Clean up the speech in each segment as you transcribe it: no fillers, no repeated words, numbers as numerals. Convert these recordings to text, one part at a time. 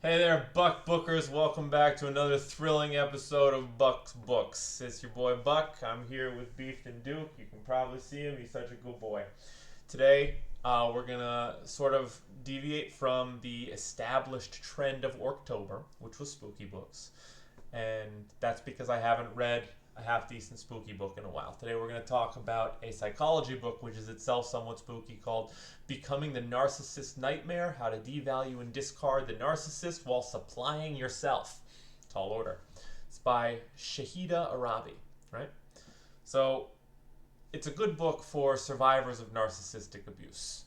Hey there, Buck Bookers. Welcome back to another thrilling episode of Buck's Books. It's your boy Buck. I'm here with Beefed and Duke. You can probably see him. He's such a good boy. Today, we're going to sort of deviate from the established trend of Orktober, which was spooky books. And that's because I haven't read a half-decent spooky book in a while. Today we're going to talk about a psychology book, which is itself somewhat spooky, called Becoming the Narcissist Nightmare, How to Devalue and Discard the Narcissist While Supplying Yourself. Tall order. It's by Shahida Arabi, right? So, it's a good book for survivors of narcissistic abuse,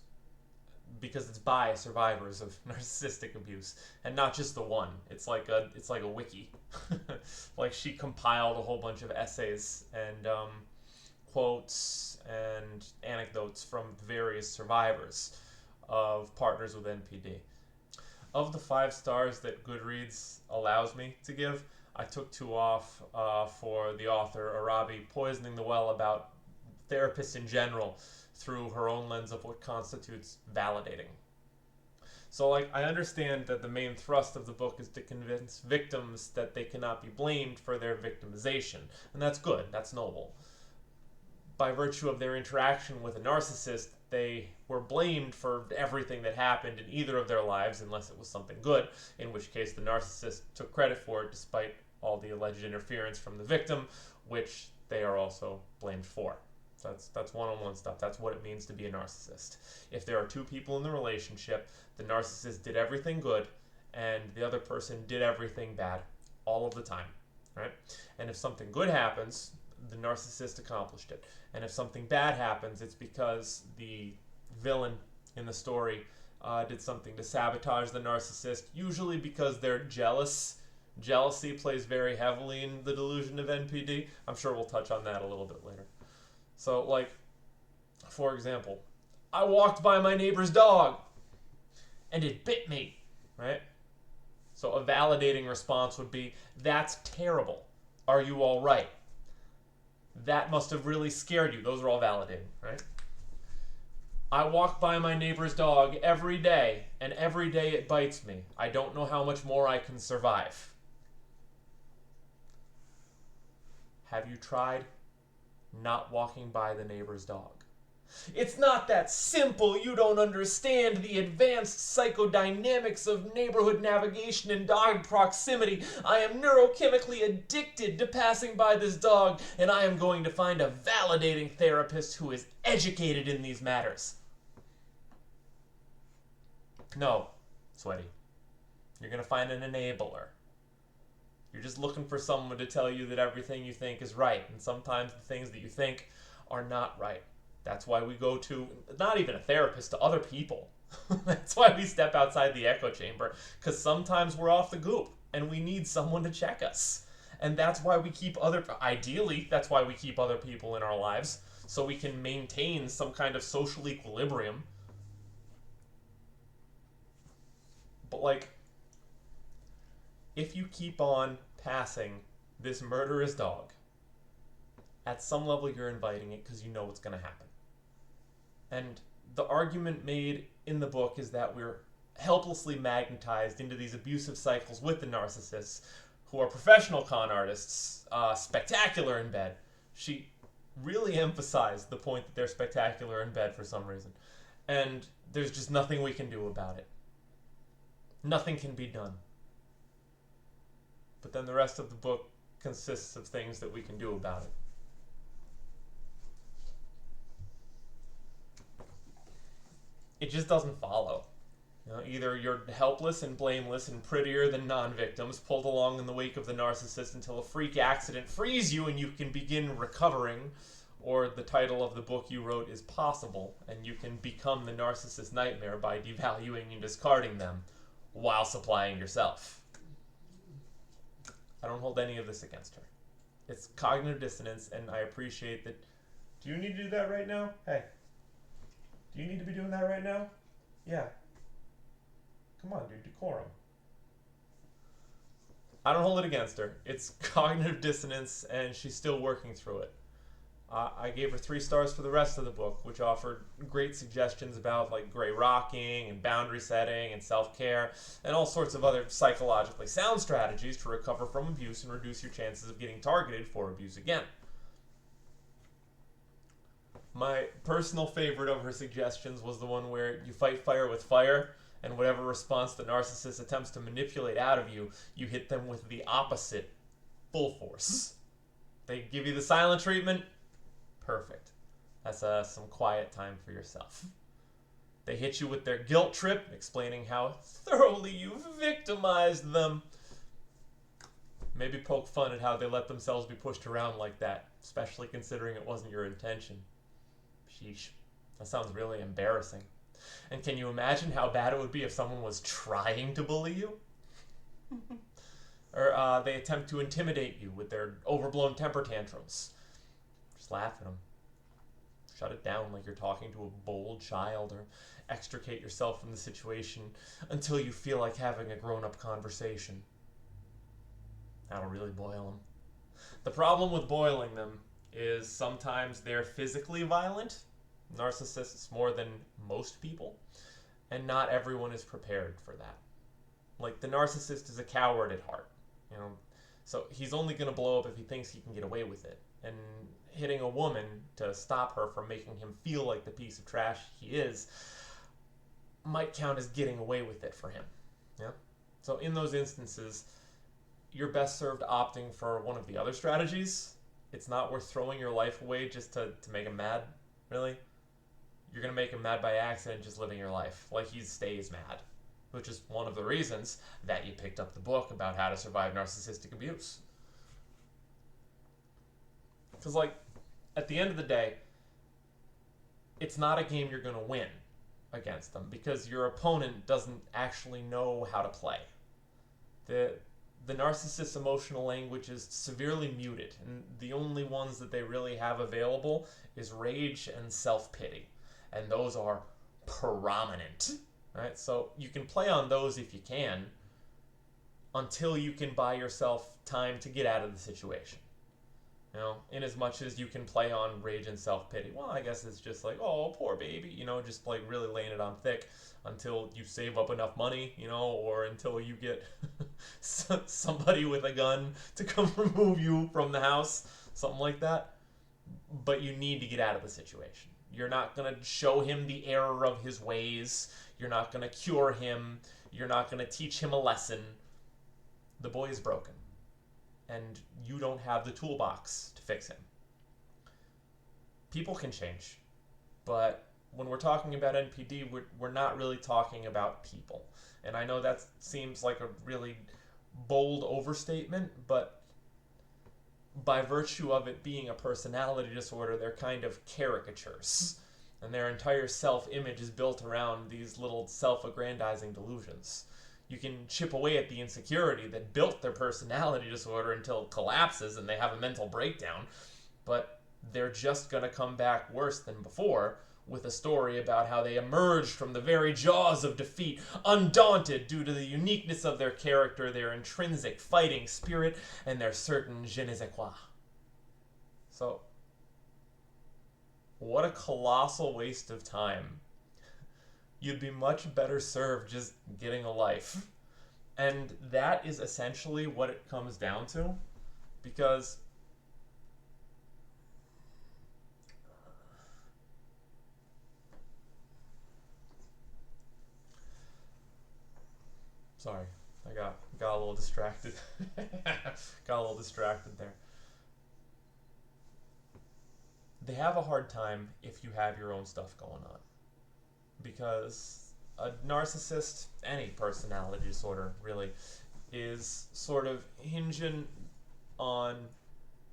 because it's by survivors of narcissistic abuse, and not just the one. It's like a wiki. Like, she compiled a whole bunch of essays and quotes and anecdotes from various survivors of partners with NPD. Of the 5 stars that Goodreads allows me to give, I took 2 off for the author Arabi poisoning the well about therapists in general through her own lens of what constitutes validating. So, I understand that the main thrust of the book is to convince victims that they cannot be blamed for their victimization. And that's good, that's noble. By virtue of their interaction with a narcissist, they were blamed for everything that happened in either of their lives, unless it was something good, in which case the narcissist took credit for it despite all the alleged interference from the victim, which they are also blamed for. That's one-on-one stuff. That's what it means to be a narcissist. If there are 2 people in the relationship, the narcissist did everything good, and the other person did everything bad, all of the time, right? And if something good happens, the narcissist accomplished it. And if something bad happens, it's because the villain in the story did something to sabotage the narcissist, usually because they're jealous. Jealousy plays very heavily in the delusion of NPD. I'm sure we'll touch on that a little bit later. So, for example, I walked by my neighbor's dog, and it bit me, right? So a validating response would be, that's terrible. Are you all right? That must have really scared you. Those are all validating, right? I walk by my neighbor's dog every day, and every day it bites me. I don't know how much more I can survive. Have you tried not walking by the neighbor's dog? It's not that simple. You don't understand the advanced psychodynamics of neighborhood navigation and dog proximity. I am neurochemically addicted to passing by this dog, and I am going to find a validating therapist who is educated in these matters. No, sweaty. You're going to find an enabler. You're just looking for someone to tell you that everything you think is right, and sometimes the things that you think are not right. That's why we go to, not even a therapist, to other people. That's why we step outside the echo chamber, because sometimes we're off the goop, and we need someone to check us. And that's why we keep ideally, that's why we keep other people in our lives, so we can maintain some kind of social equilibrium. But, if you keep on passing this murderous dog, at some level you're inviting it because you know what's going to happen. And the argument made in the book is that we're helplessly magnetized into these abusive cycles with the narcissists, who are professional con artists, spectacular in bed. She really emphasized the point that they're spectacular in bed for some reason. And there's just nothing we can do about it. Nothing can be done. But then the rest of the book consists of things that we can do about it. It just doesn't follow. Either you're helpless and blameless and prettier than non-victims, pulled along in the wake of the narcissist until a freak accident frees you and you can begin recovering, or the title of the book you wrote is possible, and you can become the narcissist nightmare by devaluing and discarding them while supplying yourself. I don't hold any of this against her. It's cognitive dissonance, and I appreciate that. Do you need to do that right now? Hey. Do you need to be doing that right now? Yeah. Come on, dude. Decorum. I don't hold it against her. It's cognitive dissonance, and she's still working through it. I gave her 3 stars for the rest of the book, which offered great suggestions about like gray rocking and boundary setting and self-care and all sorts of other psychologically sound strategies to recover from abuse and reduce your chances of getting targeted for abuse again. My personal favorite of her suggestions was the one where you fight fire with fire, and whatever response the narcissist attempts to manipulate out of you, you hit them with the opposite, full force. They give you the silent treatment. Perfect. That's some quiet time for yourself. They hit you with their guilt trip, explaining how thoroughly you've victimized them. Maybe poke fun at how they let themselves be pushed around like that, especially considering it wasn't your intention. Sheesh. That sounds really embarrassing. And can you imagine how bad it would be if someone was trying to bully you? Or they attempt to intimidate you with their overblown temper tantrums. Just laugh at them. Shut it down like you're talking to a bold child, or extricate yourself from the situation until you feel like having a grown-up conversation. That'll really boil them. The problem with boiling them is sometimes they're physically violent, narcissists more than most people, and not everyone is prepared for that. Like, the narcissist is a coward at heart, so he's only going to blow up if he thinks he can get away with it, and hitting a woman to stop her from making him feel like the piece of trash he is might count as getting away with it for him. Yeah. So in those instances, you're best served opting for one of the other strategies. It's not worth throwing your life away just to make him mad, really. You're going to make him mad by accident just living your life. Like, he stays mad, which is one of the reasons that you picked up the book about how to survive narcissistic abuse. Because, like, at the end of the day, it's not a game you're going to win against them, because your opponent doesn't actually know how to play. The narcissist's emotional language is severely muted, and the only ones that they really have available is rage and self-pity, and those are prominent. Right? So you can play on those if you can, until you can buy yourself time to get out of the situation. In as much as you can play on rage and self-pity. Well, I guess it's just like, oh, poor baby, just like really laying it on thick until you save up enough money, or until you get somebody with a gun to come remove you from the house, something like that. But you need to get out of the situation. You're not going to show him the error of his ways. You're not going to cure him. You're not going to teach him a lesson. The boy is broken, and you don't have the toolbox to fix him. People can change, but when we're talking about NPD, we're not really talking about people. And I know that seems like a really bold overstatement, but by virtue of it being a personality disorder, they're kind of caricatures. And their entire self-image is built around these little self-aggrandizing delusions. You can chip away at the insecurity that built their personality disorder until it collapses and they have a mental breakdown, but they're just going to come back worse than before with a story about how they emerged from the very jaws of defeat, undaunted due to the uniqueness of their character, their intrinsic fighting spirit, and their certain je ne sais quoi. So, what a colossal waste of time. You'd be much better served just getting a life. And that is essentially what it comes down to. Because sorry, I got a little distracted. Got a little distracted there. They have a hard time if you have your own stuff going on. Because a narcissist, any personality disorder really, is sort of hinging on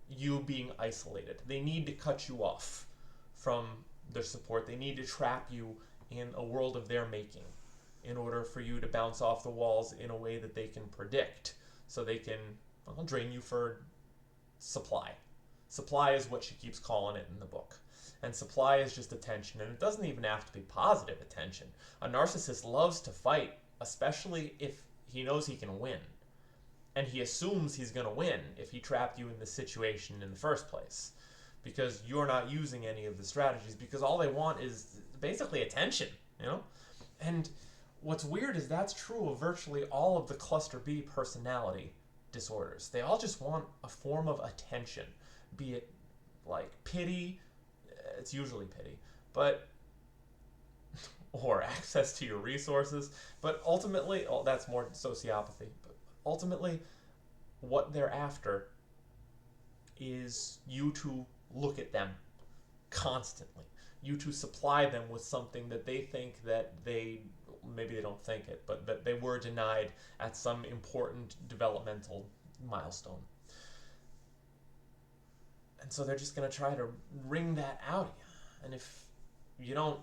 you being isolated. They need to cut you off from their support. They need to trap you in a world of their making in order for you to bounce off the walls in a way that they can predict, so they can drain you for supply. Supply is what she keeps calling it in the book. And supply is just attention, and it doesn't even have to be positive attention. A narcissist loves to fight, especially if he knows he can win. And he assumes he's going to win if he trapped you in this situation in the first place. because you're not using any of the strategies, because all they want is basically attention, you know? And what's weird is that's true of virtually all of the cluster B personality disorders. They all just want a form of attention, be it like pity, it's usually pity, but or access to your resources, but ultimately, that's more sociopathy, but ultimately what they're after is you to look at them constantly, you to supply them with something that they think that maybe they don't think it, but that they were denied at some important developmental milestone. And so they're just going to try to wring that out of you. And if you don't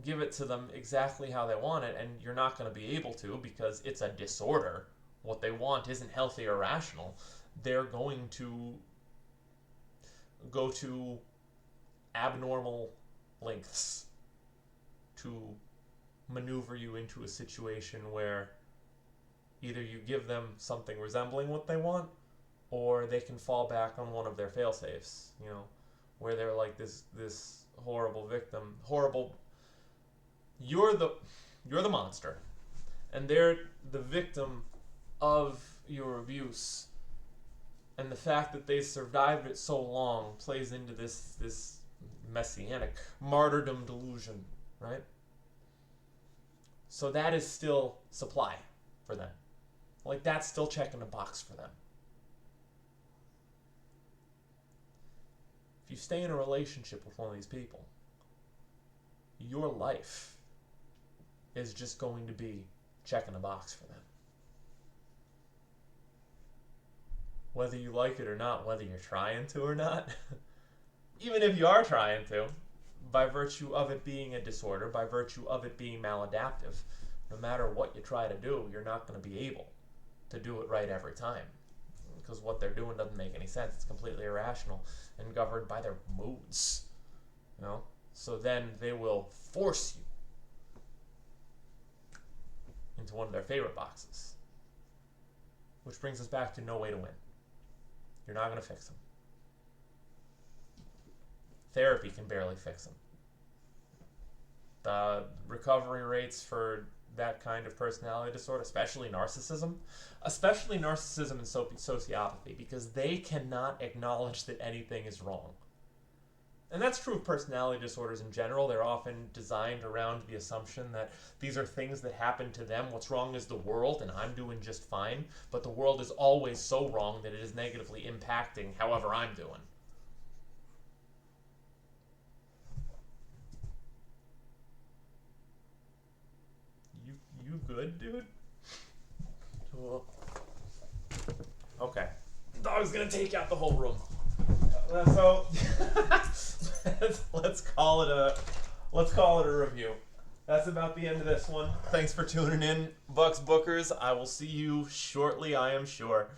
give it to them exactly how they want it, and you're not going to be able to because it's a disorder, what they want isn't healthy or rational, they're going to go to abnormal lengths to maneuver you into a situation where either you give them something resembling what they want, or they can fall back on one of their fail-safes, you know, where they're like this horrible victim, you're the monster, and they're the victim of your abuse, and the fact that they survived it so long plays into this messianic martyrdom delusion, right? So that is still supply for them. Like, that's still checking a box for them. If you stay in a relationship with one of these people, your life is just going to be checking a box for them. Whether you like it or not, whether you're trying to or not, even if you are trying to, by virtue of it being a disorder, by virtue of it being maladaptive, no matter what you try to do, you're not going to be able to do it right every time. Because what they're doing doesn't make any sense. It's completely irrational and governed by their moods. You know? So then they will force you into one of their favorite boxes. Which brings us back to no way to win. You're not going to fix them. Therapy can barely fix them. The recovery rates for that kind of personality disorder, especially narcissism and sociopathy, because they cannot acknowledge that anything is wrong. And that's true of personality disorders in general. They're often designed around the assumption that these are things that happen to them. What's wrong is the world, and I'm doing just fine. But the world is always so wrong that it is negatively impacting however I'm doing. You good, dude? Cool. Okay. Dog's gonna take out the whole room. So let's call it a review. That's about the end of this one. Thanks for tuning in, Bucks Bookers. I will see you shortly, I am sure.